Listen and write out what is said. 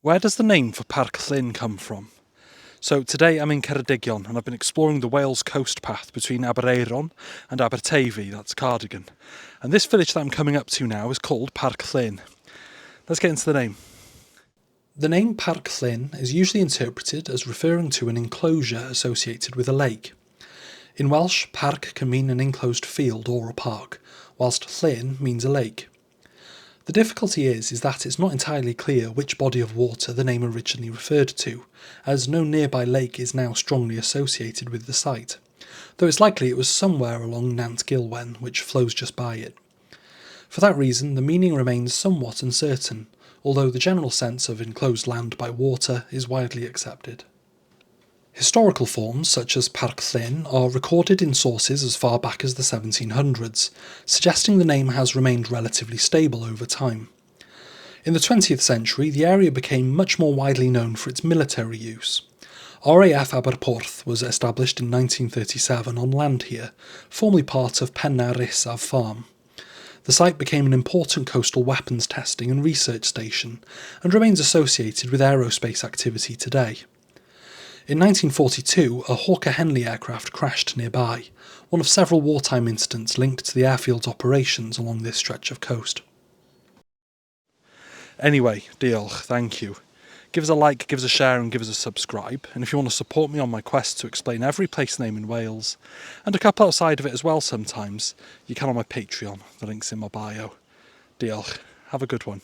Where does the name for Parc-llyn come from? So today I'm in Ceredigion and I've been exploring the Wales coast path between Patron and Aberteifi, that's Cardigan. And this village that I'm coming up to now is called Parc-llyn. Let's get into the name. The name Parc-llyn is usually interpreted as referring to an enclosure associated with a lake. In Welsh, parc can mean an enclosed field or a park, whilst llyn means a lake. The difficulty is that it's not entirely clear which body of water the name originally referred to, as no nearby lake is now strongly associated with the site, though it's likely it was somewhere along Nant Gilwen, which flows just by it. For that reason, the meaning remains somewhat uncertain, although the general sense of enclosed land by water is widely accepted. Historical forms such as Parc-llyn are recorded in sources as far back as the 1700s, suggesting the name has remained relatively stable over time. In the 20th century, the area became much more widely known for its military use. RAF Aberporth was established in 1937 on land here, formerly part of Pennar Isaf Farm. The site became an important coastal weapons testing and research station, and remains associated with aerospace activity today. In 1942, a Hawker Henley aircraft crashed nearby, one of several wartime incidents linked to the airfield's operations along this stretch of coast. Anyway, diolch, thank you. Give us a like, give us a share and give us a subscribe, and if you want to support me on my quest to explain every place name in Wales, and a couple outside of it as well sometimes, you can on my Patreon, the link's in my bio. Diolch, have a good one.